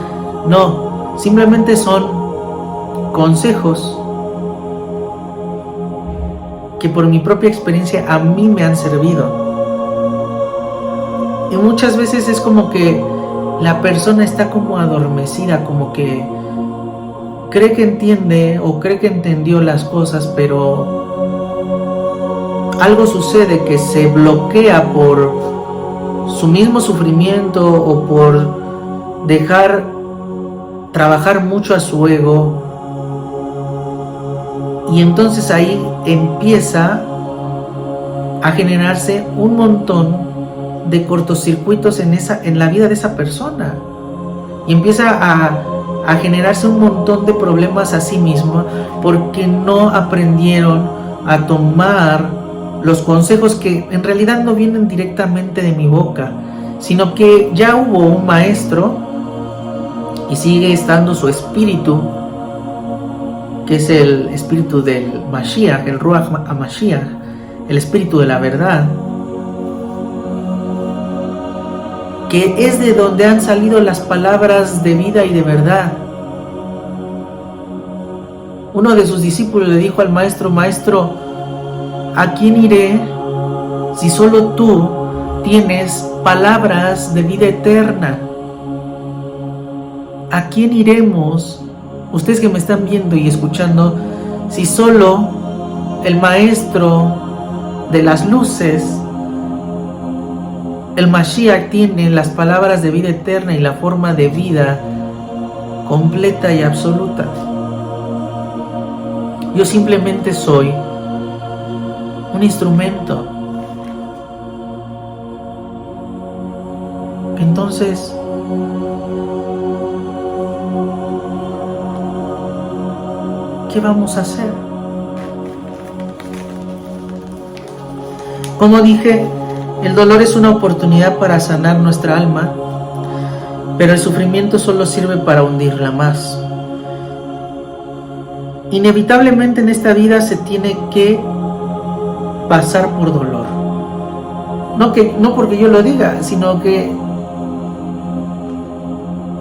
No, simplemente son consejos que por mi propia experiencia a mí me han servido. Y muchas veces es como que la persona está como adormecida, como que cree que entiende o cree que entendió las cosas, pero algo sucede que se bloquea por su mismo sufrimiento o por dejar trabajar mucho a su ego, y entonces ahí empieza a generarse un montón de cortocircuitos en la vida de esa persona, y empieza a generarse un montón de problemas a sí misma porque no aprendieron a tomar los consejos que en realidad no vienen directamente de mi boca, sino que ya hubo un maestro y sigue estando su espíritu, que es el espíritu del Mashiach, el Ruach HaMashiach, el espíritu de la verdad, que es de donde han salido las palabras de vida y de verdad. Uno de sus discípulos le dijo al maestro: Maestro, ¿a quién iré si solo tú tienes palabras de vida eterna? ¿A quién iremos, ustedes que me están viendo y escuchando, si solo el maestro de las luces, el Mashiach, tiene las palabras de vida eterna y la forma de vida completa y absoluta? Yo simplemente soy un instrumento. Entonces, ¿qué vamos a hacer? Como dije, el dolor es una oportunidad para sanar nuestra alma, pero el sufrimiento solo sirve para hundirla más. Inevitablemente en esta vida se tiene que pasar por dolor. No porque yo lo diga, sino que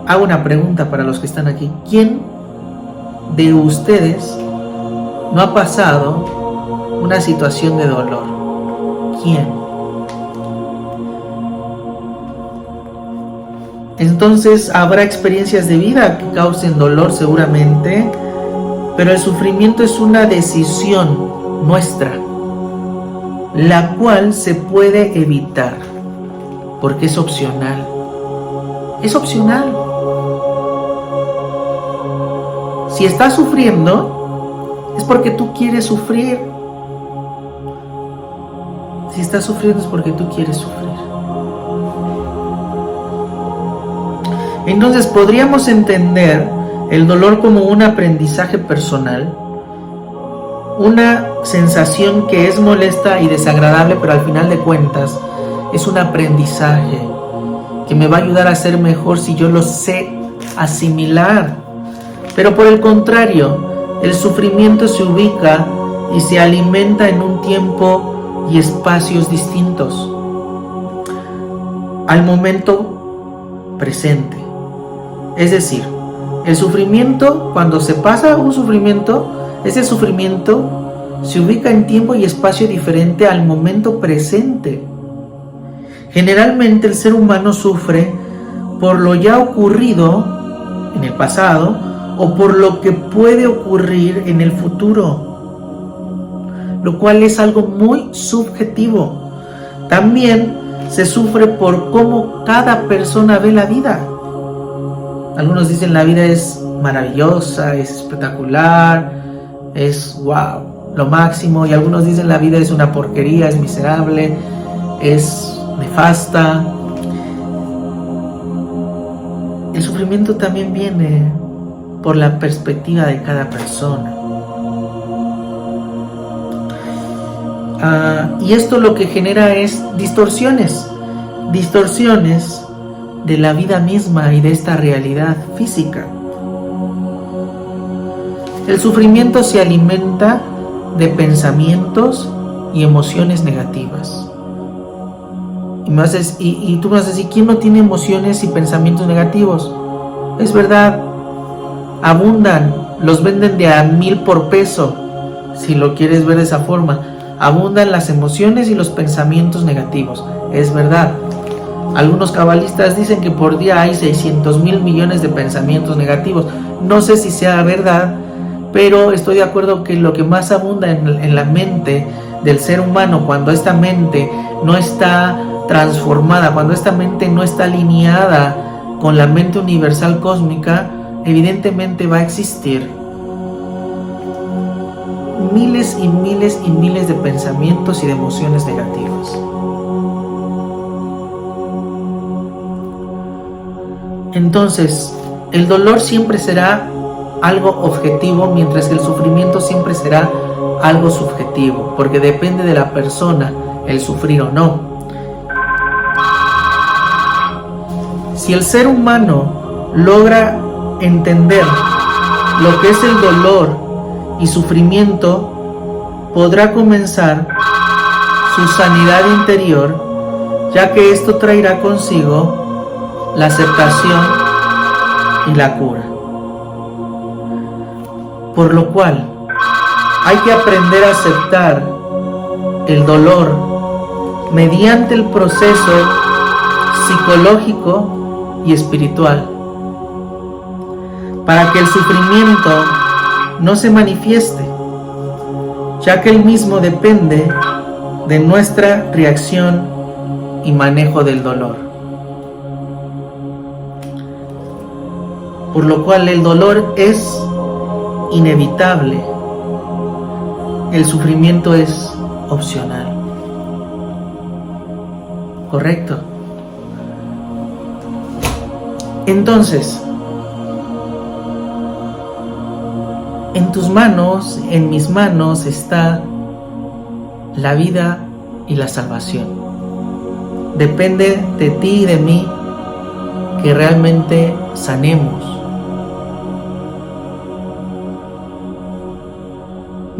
hago una pregunta para los que están aquí. ¿Quién de ustedes no ha pasado una situación de dolor? ¿Quién? Entonces habrá experiencias de vida que causen dolor seguramente, pero el sufrimiento es una decisión nuestra, la cual se puede evitar, porque es opcional. Es opcional. si estás sufriendo, es porque tú quieres sufrir. Si estás sufriendo es porque tú quieres sufrir. Entonces podríamos entender el dolor como un aprendizaje personal, una sensación que es molesta y desagradable, pero al final de cuentas es un aprendizaje que me va a ayudar a ser mejor si yo lo sé asimilar. Pero por el contrario, el sufrimiento se ubica y se alimenta en un tiempo y espacios distintos al momento presente. Es decir, el sufrimiento, cuando se pasa un sufrimiento, ese sufrimiento se ubica en tiempo y espacio diferente al momento presente. Generalmente el ser humano sufre por lo ya ocurrido en el pasado o por lo que puede ocurrir en el futuro, lo cual es algo muy subjetivo. También se sufre por cómo cada persona ve la vida. Algunos dicen la vida es maravillosa, es espectacular, es wow, lo máximo, y algunos dicen la vida es una porquería, es miserable, es nefasta. El sufrimiento también viene por la perspectiva de cada persona. Y esto lo que genera es distorsiones de la vida misma y de esta realidad física. El sufrimiento se alimenta de pensamientos y emociones negativas. Y tú me vas a decir, ¿quién no tiene emociones y pensamientos negativos? Es verdad, abundan, los venden de a 1000 por peso, si lo quieres ver de esa forma. Abundan las emociones y los pensamientos negativos, es verdad. Algunos cabalistas dicen que por día hay 600,000 millones de pensamientos negativos. No sé si sea verdad, pero estoy de acuerdo que lo que más abunda en la mente del ser humano, cuando esta mente no está transformada, cuando esta mente no está alineada con la mente universal cósmica, evidentemente va a existir miles y miles y miles de pensamientos y de emociones negativas. Entonces, el dolor siempre será algo objetivo, mientras que el sufrimiento siempre será algo subjetivo, porque depende de la persona el sufrir o no. Si el ser humano logra entender lo que es el dolor y sufrimiento, podrá comenzar su sanidad interior, ya que esto traerá consigo la aceptación y la cura. Por lo cual, hay que aprender a aceptar el dolor mediante el proceso psicológico y espiritual, para que el sufrimiento no se manifieste, ya que el mismo depende de nuestra reacción y manejo del dolor. Por lo cual el dolor es inevitable, el sufrimiento es opcional. ¿Correcto? Entonces, en tus manos, en mis manos está la vida y la salvación. Depende de ti y de mí que realmente sanemos.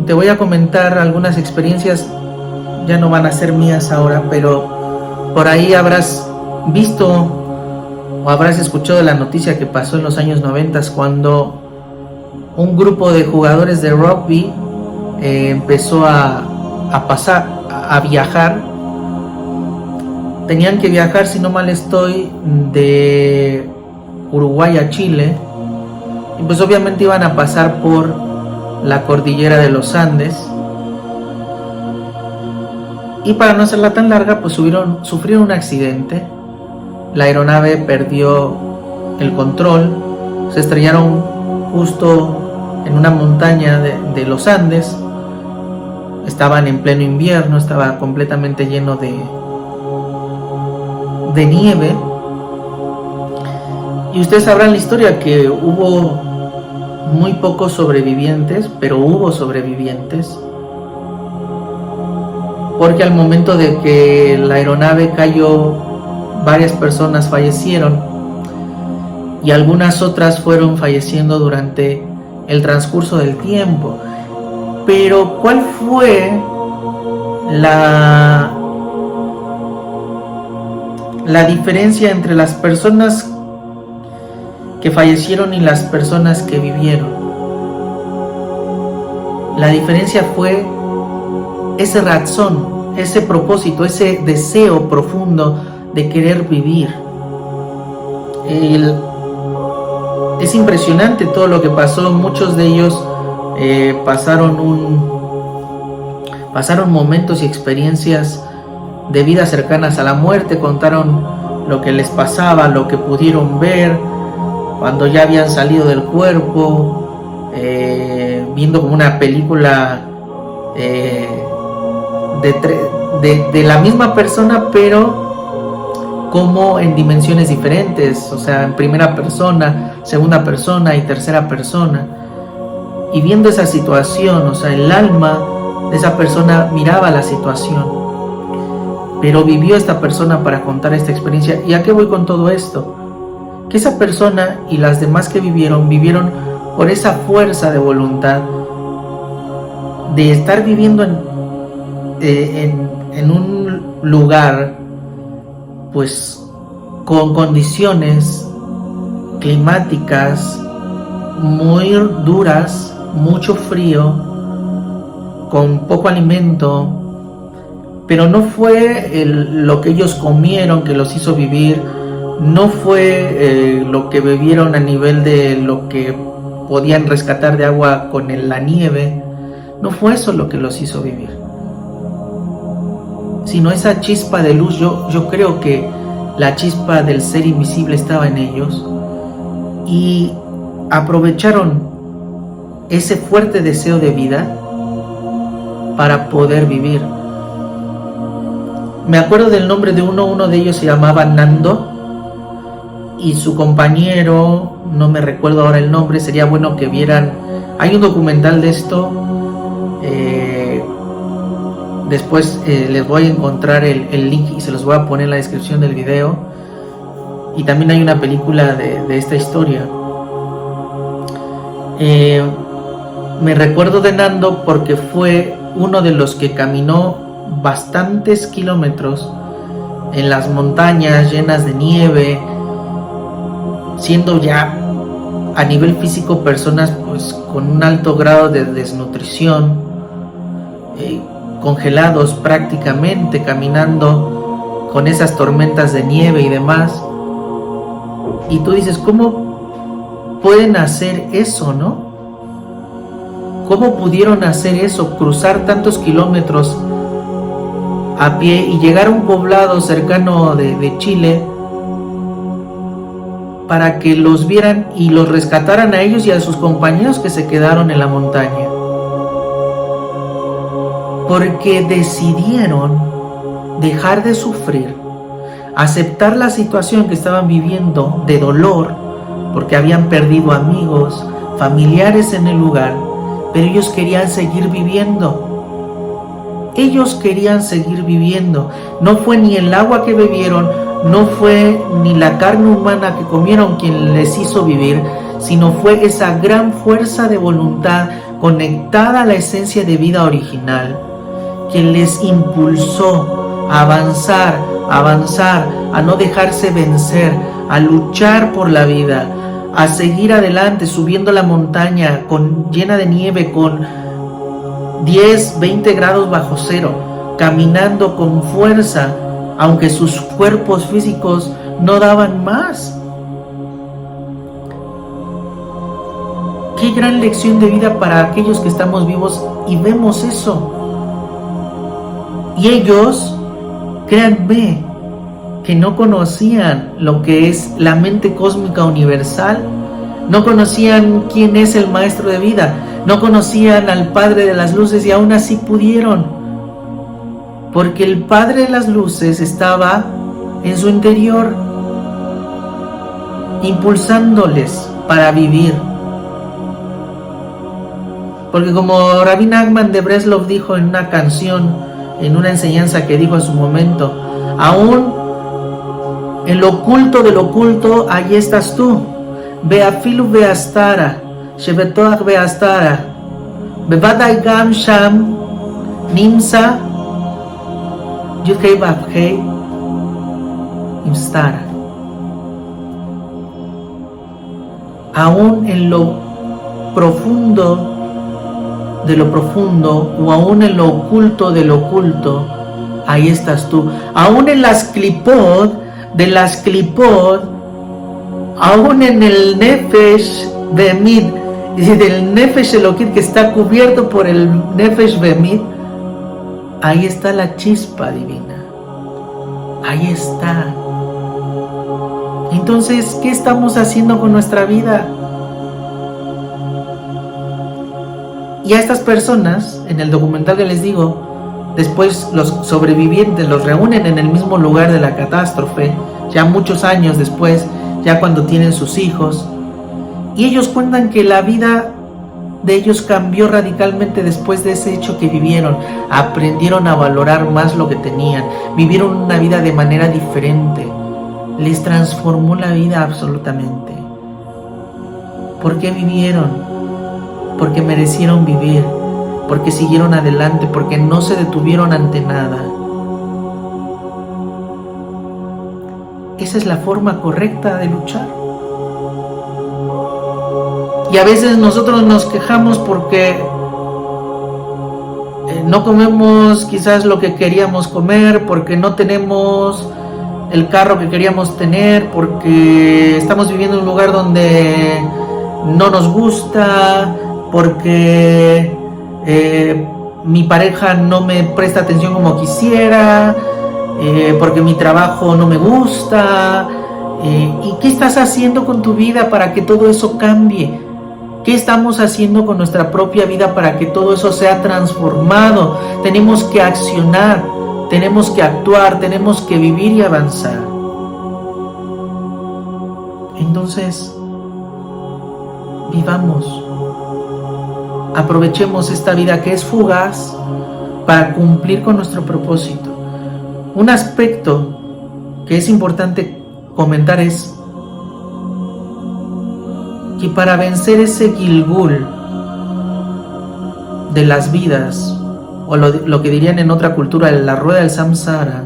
Te voy a comentar algunas experiencias, ya no van a ser mías ahora, pero por ahí habrás visto o habrás escuchado la noticia que pasó en los años 90 cuando un grupo de jugadores de rugby empezó a viajar. Tenían que viajar, si no mal estoy, de Uruguay a Chile, y pues obviamente iban a pasar por la cordillera de los Andes, y para no hacerla tan larga, pues sufrieron un accidente. La aeronave perdió el control, se estrellaron justo en una montaña de los Andes. Estaban en pleno invierno, estaba completamente lleno de nieve. Y ustedes sabrán la historia, que hubo muy pocos sobrevivientes, pero hubo sobrevivientes. Porque al momento de que la aeronave cayó, varias personas fallecieron y algunas otras fueron falleciendo durante el transcurso del tiempo. Pero ¿cuál fue la diferencia entre las personas que fallecieron y las personas que vivieron? La diferencia fue ese razón, ese propósito, ese deseo profundo de querer vivir. Es impresionante todo lo que pasó. Muchos de ellos pasaron momentos y experiencias de vida cercanas a la muerte. Contaron lo que les pasaba, lo que pudieron ver cuando ya habían salido del cuerpo, viendo como una película de la misma persona, pero como en dimensiones diferentes, o sea, en primera persona, segunda persona y tercera persona. Y viendo esa situación, o sea, el alma de esa persona miraba la situación, pero vivió esta persona para contar esta experiencia. ¿Y a qué voy con todo esto? Que esa persona y las demás que vivieron por esa fuerza de voluntad de estar viviendo en un lugar pues con condiciones climáticas muy duras, mucho frío, con poco alimento. Pero no fue lo que ellos comieron que los hizo vivir, no fue lo que bebieron a nivel de lo que podían rescatar de agua con la nieve. No fue eso lo que los hizo vivir, sino esa chispa de luz. Yo creo que la chispa del ser invisible estaba en ellos y aprovecharon ese fuerte deseo de vida para poder vivir. Me acuerdo del nombre de uno de ellos se llamaba Nando, y su compañero, no me recuerdo ahora el nombre, sería bueno que vieran, hay un documental de esto, después les voy a encontrar el link y se los voy a poner en la descripción del video, y también hay una película de esta historia. Me recuerdo de Nando porque fue uno de los que caminó bastantes kilómetros en las montañas llenas de nieve, siendo ya a nivel físico personas pues con un alto grado de desnutrición, congelados prácticamente, caminando con esas tormentas de nieve y demás. Y tú dices, ¿cómo pueden hacer eso, no? ¿Cómo pudieron hacer eso? Cruzar tantos kilómetros a pie y llegar a un poblado cercano de Chile para que los vieran y los rescataran a ellos y a sus compañeros que se quedaron en la montaña. Porque decidieron dejar de sufrir, aceptar la situación que estaban viviendo de dolor, porque habían perdido amigos, familiares en el lugar, pero ellos querían seguir viviendo. Ellos querían seguir viviendo. No fue ni el agua que bebieron, no fue ni la carne humana que comieron quien les hizo vivir, sino fue esa gran fuerza de voluntad conectada a la esencia de vida original, quien les impulsó a avanzar, a no dejarse vencer, a luchar por la vida, a seguir adelante, subiendo la montaña llena de nieve, con 10, 20 grados bajo cero, caminando con fuerza, aunque sus cuerpos físicos no daban más. Qué gran lección de vida para aquellos que estamos vivos y vemos eso. Y ellos, créanme, que no conocían lo que es la mente cósmica universal, no conocían quién es el maestro de vida, no conocían al Padre de las Luces y aún así pudieron, porque el Padre de las Luces estaba en su interior, impulsándoles para vivir. Porque como Rabbi Nachman de Breslov dijo en una canción, en una enseñanza que dijo en su momento, aún en lo oculto del oculto, allí estás tú. Beafilu beastara, shebetoach beastara, bevadai gam sham, nimsa, yudhei vavhei, imstara. Aún en lo profundo de lo profundo, o aún en lo oculto de lo oculto, ahí estás tú. Aún en las klipot, de las klipot, aún en el nefesh behemit, y del nefesh elokit que está cubierto por el nefesh behemit, ahí está la chispa divina. Ahí está. Entonces, ¿qué estamos haciendo con nuestra vida? Y a estas personas, en el documental que les digo, después los sobrevivientes los reúnen en el mismo lugar de la catástrofe, ya muchos años después, ya cuando tienen sus hijos, y ellos cuentan que la vida de ellos cambió radicalmente después de ese hecho que vivieron. Aprendieron a valorar más lo que tenían, vivieron una vida de manera diferente, les transformó la vida absolutamente. ¿Por qué vivieron? Porque merecieron vivir, porque siguieron adelante, porque no se detuvieron ante nada. Esa es la forma correcta de luchar. Y a veces nosotros nos quejamos porque no comemos quizás lo que queríamos comer, porque no tenemos el carro que queríamos tener, porque estamos viviendo en un lugar donde no nos gusta, porque mi pareja no me presta atención como quisiera, porque mi trabajo no me gusta. ¿Y qué estás haciendo con tu vida para que todo eso cambie? ¿Qué estamos haciendo con nuestra propia vida para que todo eso sea transformado? Tenemos que accionar, tenemos que actuar, tenemos que vivir y avanzar. Entonces, vivamos. Aprovechemos esta vida que es fugaz para cumplir con nuestro propósito. Un aspecto que es importante comentar es que para vencer ese Gilgul de las vidas, o lo que dirían en otra cultura, la rueda del samsara,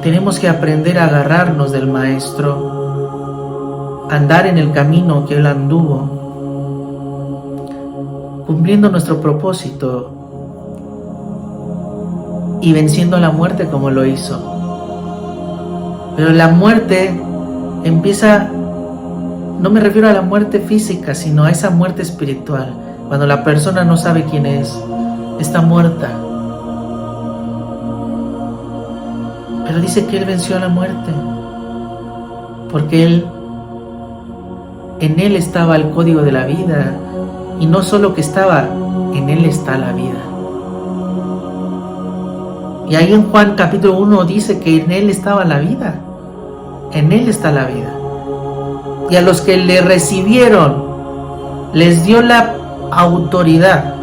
tenemos que aprender a agarrarnos del Maestro, andar en el camino que Él anduvo, cumpliendo nuestro propósito y venciendo a la muerte como lo hizo. Pero la muerte empieza, no me refiero a la muerte física, sino a esa muerte espiritual. Cuando la persona no sabe quién es, está muerta. Pero dice que Él venció a la muerte, porque en Él estaba el código de la vida. Y no solo que estaba, en Él está la vida. Y ahí en Juan capítulo 1 dice que en Él estaba la vida. En Él está la vida. Y a los que le recibieron, les dio la autoridad,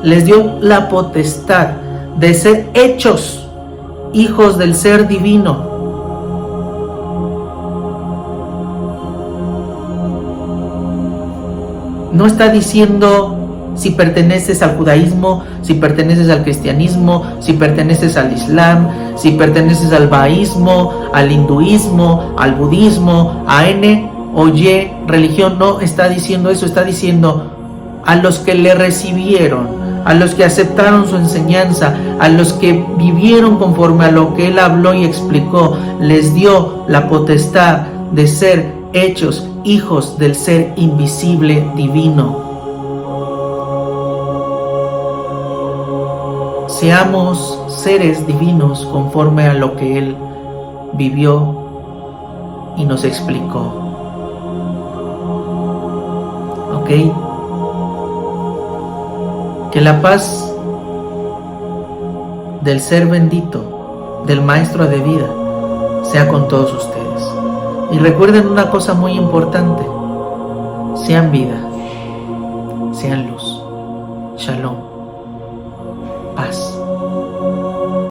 les dio la potestad de ser hechos hijos del ser divino. No está diciendo si perteneces al judaísmo, si perteneces al cristianismo, si perteneces al islam, si perteneces al baísmo, al hinduismo, al budismo, a N o Y religión. No está diciendo eso, está diciendo a los que le recibieron, a los que aceptaron su enseñanza, a los que vivieron conforme a lo que Él habló y explicó, les dio la potestad de ser hechos hijos del ser invisible divino. Seamos seres divinos conforme a lo que Él vivió y nos explicó. ¿ok? Que la paz del ser bendito, del Maestro de vida, sea con todos ustedes. Y recuerden una cosa muy importante: sean vida, sean luz. Shalom, paz.